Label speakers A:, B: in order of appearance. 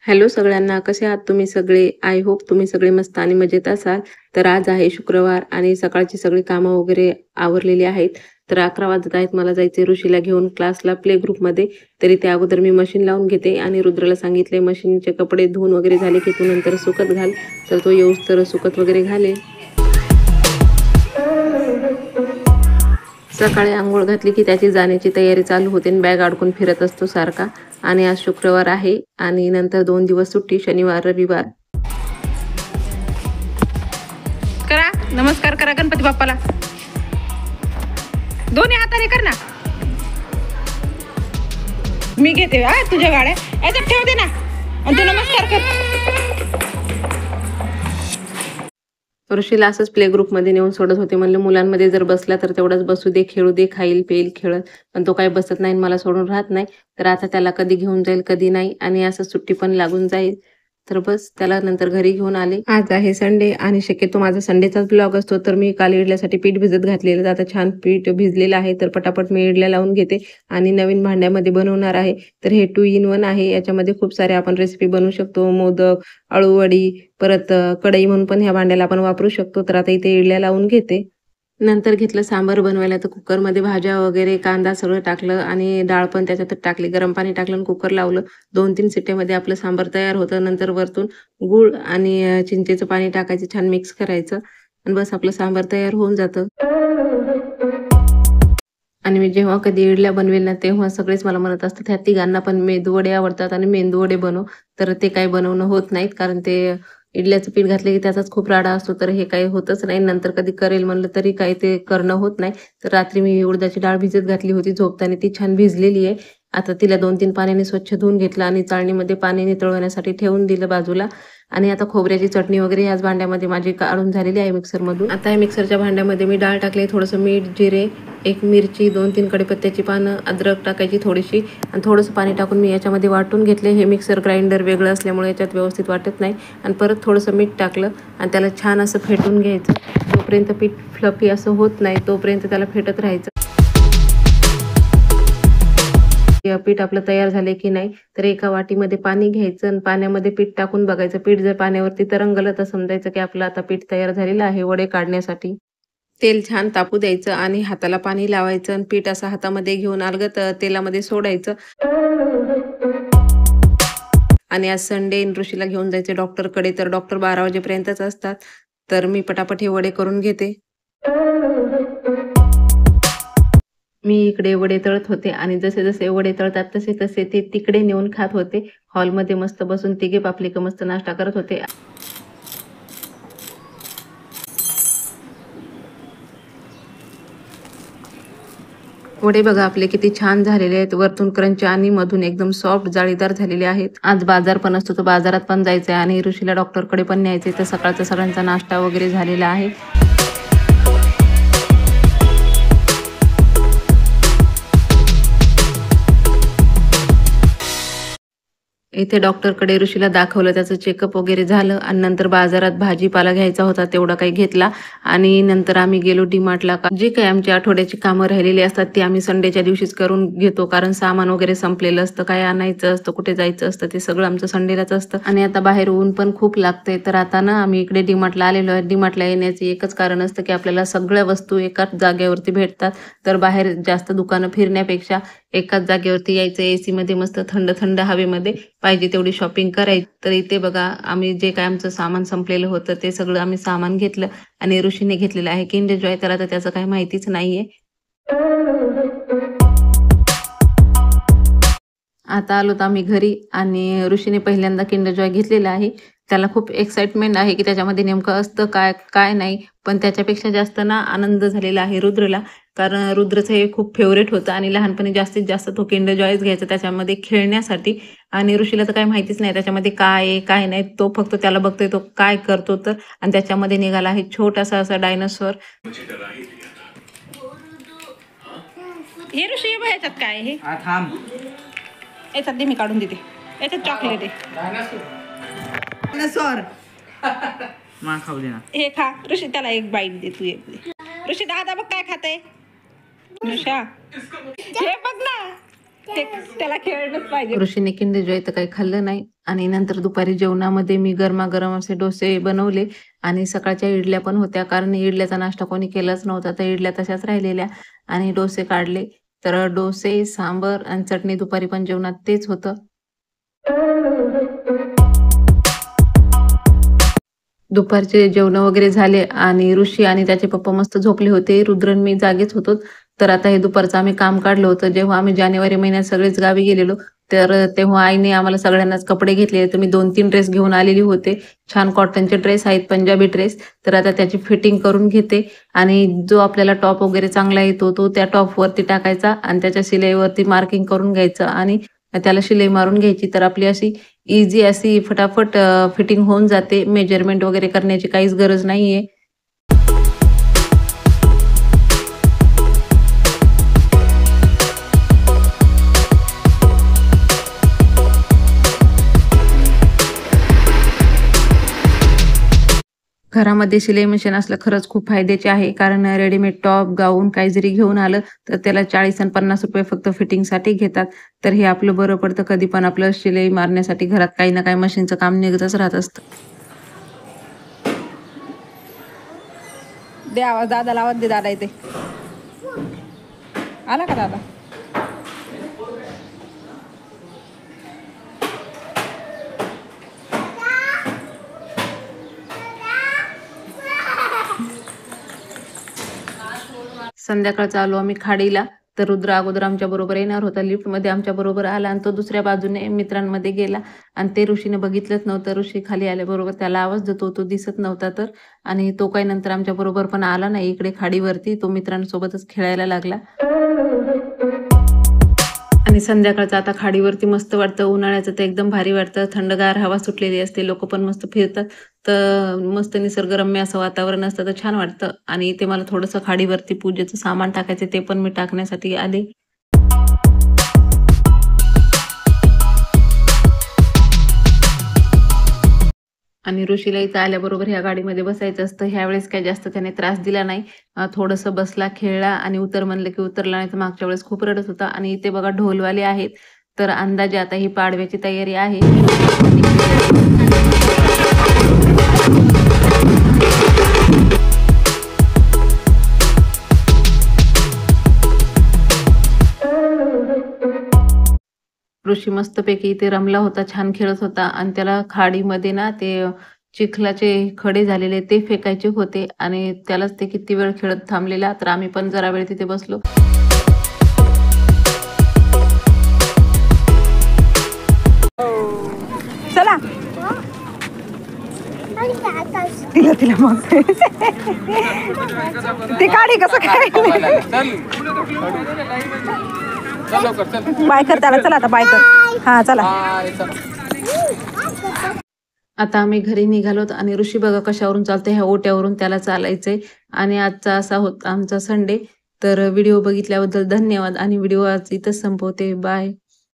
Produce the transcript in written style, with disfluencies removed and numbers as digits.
A: Hello सगळ्यांना, कसे आहात तुम्ही सगळे? आय होप तुम्ही सगळे मस्त आणि मजेत असाल. तर आज आहे शुक्रवार आणि सकाळची सगळी कामं वगैरे आवरलेली आहेत. तर 11 वाजत आहेत. मला जायचे ऋषीला घेऊन क्लासला प्ले ग्रुपमध्ये. तरी त्या अगोदर मी मशीन लावून घेते आणि रुद्रला सांगितले मशीनचे कपडे धुवून वगैरे झाले की तू नंतर सुकत घाल. तर तो येऊस तर सुकत वगैरे घाले. सकाळी अंघोळ घातली की त्याची जाण्याची तयारी चालू होते आणि बॅग अडकून फिरत असतो सारखा. आणि आज शुक्रवार आहे आणि नंतर 2 दिवस सुट्टी, शनिवार रविवार.
B: करा नमस्कार करा गणपती बाप्पाला. दोन्ही हाताने कर ना. मी घेते तुझ्या गाड्या याच्यात ठेव दे ना आणि तू नमस्कार कर.
A: ऋषीला असंच प्ले ग्रुपमध्ये नेऊन सोडत होते. म्हणलं मुलांमध्ये जर बसला तर तेवढाच बसू दे, खेळू दे, खाईल पेईल खेळत. पण तो काही बसत नाही, मला सोडून राहत नाही. तर आता त्याला कधी घेऊन जाईल कधी नाही आणि असं सुट्टी पण लागून जाईल. तर बस त्याला नंतर घरी घेऊन आले. आज आहे संडे आणि शक्यतो माझा संडेचाच ब्लॉग असतो. तर मी काल इडल्यासाठी पीठ भिजत घातलेलं, आता छान पीठ भिजलेलं आहे. तर पटापट मी इडल्या लावून घेते आणि नवीन भांड्यामध्ये बनवणार आहे. तर हे 2 in 1 आहे. याच्यामध्ये खूप सारे आपण रेसिपी बनवू शकतो. मोदक, अळूवडी, परत कढई म्हणून पण ह्या भांड्याला आपण वापरू शकतो. तर आता इथे इडल्या लावून घेते. नंतर घेतलं सांबार बनवायला. तर कुकरमध्ये भाज्या वगैरे कांदा सगळं टाकलं आणि डाळ पण त्याच्यात टाकली. गरम पाणी टाकलं आणि कुकर लावलं. 2-3 शिट्ट्यामध्ये आपलं सांबार तयार होतं. नंतर वरतून गूळ आणि चिंचेचं पाणी टाकायचं, छान मिक्स करायचं आणि बस आपलं सांबार तयार होऊन जातं. आणि मी जेव्हा कधी इडल्या बनवेल ना, तेव्हा सगळेच मला म्हणत असतात, ह्या तिघांना पण मेदूवडे आवडतात आणि मेंदूवडे बनव. तर ते काही बनवणं होत नाहीत, कारण ते इडल्याचं पीठ घातलं की त्याचाच खूप राडा असतो. तर हे काही होतच नाही. नंतर कधी करेल म्हणलं तरी काही ते करणं होत नाही. तर रात्री मी उडदाची डाळ भिजत घातली होती झोपताना, ती छान भिजलेली आहे. आता तिला 2-3 पाण्याने स्वच्छ धुवून घेतलं आणि चाळणीमध्ये पाणी नितळवण्यासाठी ठेवून दिलं बाजूला. आणि आता खोबऱ्याची चटणी वगैरे याच भांड्यामध्ये माझी काढून झालेली आहे मिक्सरमधून. आता या मिक्सरच्या भांड्यामध्ये मी डाळ टाकली, थोडंसं मीठ, जिरे, 1 मिरची, 2-3 कढीपत्त्याची पानं, अद्रक टाकायची थोडीशी आणि थोडंसं पाणी टाकून मी याच्यामध्ये वाटून घेतले. हे मिक्सर ग्राइंडर वेगळं असल्यामुळे याच्यात व्यवस्थित वाटत नाही. आणि परत थोडंसं मीठ टाकलं आणि त्याला छान असं फेटून घ्यायचं. जोपर्यंत पीठ फ्लफी असं होत नाही तोपर्यंत त्याला फेटत राहायचं. पीठ आपलं तयार झालंय की नाही, तर एका वाटीमध्ये पाणी घ्यायचं आणि पाण्यामध्ये पीठ टाकून बघायचं. पीठ जर पाण्यावरती तरंगलं तर समजायचं की आपलं आता पीठ तयार झालेलं आहे वडे काढण्यासाठी. तेल छान तापू द्यायचं आणि हाताला पाणी लावायचं आणि पीठ असं हातामध्ये घेऊन अलगद तेलामध्ये सोडायचं. आणि आज संडे, ऋषीला घेऊन जायचे डॉक्टरकडे. तर डॉक्टर 12 वाजेपर्यंतच असतात. तर मी पटापट हे वडे करून घेते. मी इकडे वडे तळत होते आणि जसे जसे वडे तळतात तसे तसे ते तिकडे नेऊन खात होते. हॉलमध्ये मस्त बसून तिघे पापलेक मस्त नाश्ता करत होते. वडे बघा आपले किती छान झालेले आहेत. वरतून क्रंची आणि मधून एकदम सॉफ्ट जाळीदार झालेले आहेत. आज बाजार पण असतो, तर बाजारात पण जायचंय आणि ऋषीला डॉक्टरकडे पण न्यायचंय. तर सकाळचा सगळ्यांचा नाश्ता वगैरे झालेला आहे. इथे डॉक्टरकडे ऋषीला दाखवलं, त्याचं चेकअप वगैरे झालं आणि नंतर बाजारात भाजीपाला घ्यायचा होता, तेवढा काही घेतला. आणि नंतर आम्ही गेलो डीमार्टला. जे काही आमची आठवड्याची कामं राहिलेली असतात ती आम्ही संडेच्या दिवशीच करून घेतो, कारण सामान वगैरे संपलेलं असतं, काय आणायचं असतं, कुठे जायचं असतं, ते सगळं आमचं संडेलाच असतं. आणि आता बाहेर ऊन पण खूप लागतंय. तर आता ना आम्ही इकडे डीमार्टला आलेलो आहे. डीमार्टला येण्याचे एकच कारण असतं की आपल्याला सगळ्या वस्तू एकाच जागेवरती भेटतात. तर बाहेर जास्त दुकानं फिरण्यापेक्षा एकाच जागेवरती यायचं, एसी मध्ये मस्त थंड थंड हवेमध्ये पाहिजे तेवढी शॉपिंग करायची. तर इथे बघा आम्ही जे काय आमचं सामान संपलेलं होतं ते सगळं आम्ही सामान घेतलं आणि ऋषीने घेतलेलं आहे किंडर जॉय. त्याला तर त्याचं काही माहितीच नाहीये. आता आलो तर आम्ही घरी आणि ऋषीने पहिल्यांदा किंडर जॉय घेतलेला आहे. त्याला खूप एक्साइटमेंट आहे की त्याच्यामध्ये नेमकं असतं काय काय नाही. पण त्याच्यापेक्षा जास्त ना आनंद झालेला आहे रुद्रला. कारण रुद्रचं हे खूप फेवरेट होतं आणि लहानपणी जास्तीत जास्त तो किंडर जॉयच घ्यायचा त्याच्यामध्ये खेळण्यासाठी. आणि ऋषीला तर काही माहितीच नाही त्याच्यामध्ये काय आहे काय नाही. तो फक्त त्याला बघतोय तो काय करतो तर. आणि त्याच्यामध्ये निघाला आहे छोटासा असा डायनासोर.
B: हे ऋषी बघ ह्याच्यात काय आहे,
C: थांब.
B: याच्यात दे मी काढून देते. याच्यात चॉकलेट आहे.
C: मा खाऊ दे ना.
B: हे खा ऋषी, त्याला एक बाईट दे तू, एक दे. ऋषी दादा बघ काय खाते. ऋषा हे बघ ना, त्याला खेळणंच पाहिजे.
A: ऋषीने किंडर जॉय तर काही खाल्लं नाही. आणि नंतर दुपारी जेवणामध्ये मी गरमागरम असे डोसे बनवले. आणि सकाळच्या इडल्या पण होत्या कारण इडल्याचा नाश्ता कोणी केलाच नव्हता तर इडल्या तशाच राहिलेल्या. आणि डोसे काढले. तर डोसे, सांबर आणि चटणी दुपारी पण जेवणात तेच होतं. दुपारचे जेवण वगैरे झाले आणि ऋषी आणि त्याचे पप्पा मस्त झोपले होते. रुद्र आणि मी जागेच होतो. तर आता हे दुपारचं आम्ही काम काढलं होतं. जेव्हा आम्ही जानेवारी महिन्यात सगळेच गावी गेलेलो तर तेव्हा आईने आम्हाला सगळ्यांनाच कपडे घेतले. तर मी 2-3 ड्रेस घेऊन आलेली होते. छान कॉटनचे ड्रेस आहेत, पंजाबी ड्रेस. तर आता त्याची फिटिंग करून घेते. आणि जो आपल्याला टॉप वगैरे चांगला येतो तो त्या टॉपवरती टाकायचा आणि त्याच्या शिलाईवरती मार्किंग करून घ्यायचं आणि त्याला शिलाई मारून घ्यायची. तर आपली अशी इझी अशी फटाफट फिटिंग होऊन जाते. मेजरमेंट वगैरे करण्याची काहीच गरज नाहीये. घरामध्ये शिलाई मशीन असलं खरंच खूप फायद्याचे आहे. कारण रेडीमेड टॉप, गाऊन काही जरी घेऊन आलं तर त्याला 40 आणि 50 रुपये फक्त फिटिंगसाठी घेतात. तर हे आपलं बरं पडतं. कधी पण आपलं शिलाई मारण्यासाठी घरात काही ना काही मशीनचं काम निघतच राहत असतं.
B: दे आवाज, दादाला आवाज दे. दादा येते. आला का दादा?
A: संध्याकाळचा आलो आम्ही खाडीला. तर रुद्र अगोदर आमच्या बरोबर येणार होता. लिफ्टमध्ये आमच्या बरोबर आला आणि तो दुसऱ्या बाजूने मित्रांमध्ये गेला. आणि ते ऋषीने बघितलंच नव्हतं. ऋषी खाली आल्याबरोबर त्याला आवाज देतो, तो दिसत नव्हता तर. आणि तो काही नंतर आमच्या बरोबर पण आला नाही इकडे खाडीवरती. तो मित्रांसोबतच खेळायला लागला. आणि संध्याकाळचं आता खाडीवरती मस्त वाटतं. उन्हाळ्याचं तर एकदम भारी वाटतं. थंडगार हवा सुटलेली असते. लोक पण मस्त फिरतात. तर मस्त निसर्गरम्य असं वातावरण असतं तर छान वाटतं. आणि इथे मला थोडंसं खाडीवरती पूजेचं सामान टाकायचं ते पण मी टाकण्यासाठी आले. आणि ऋषीला इथं आल्याबरोबर ह्या गाडीमध्ये बसायचं असतं. ह्यावेळेस काही जास्त त्याने त्रास दिला नाही. थोडंसं बसला, खेळला आणि उतर म्हणलं की उतरला. नाही तर मागच्या वेळेस खूप रडत होता. आणि इथे बघा ढोलवाले आहेत. तर अंदाजे आता ही पाडव्याची तयारी आहे. ऋषी मस्तपैकी इथे रमला होता, छान खेळत होता. आणि त्याला खाडीमध्ये ना ते चिखलाचे खडे झालेले ते फेकायचे होते आणि त्यालाच ते किती वेळ खेळत थांबलेला. तर आम्ही पण जरा वेळ तिथे बसलो.
B: चला तिला तिला मग ते काढी कसं काय. बाय कर त्याला. चला आता बाय कर. हा चला.
A: आता आम्ही घरी निघालोत आणि ऋषी बघा कशावरून चालतंय, ह्या ओट्यावरून त्याला चालायचंय. आणि आजचा असा होता आमचा संडे. तर व्हिडिओ बघितल्याबद्दल धन्यवाद आणि व्हिडिओ आज इथंच संपवते. बाय.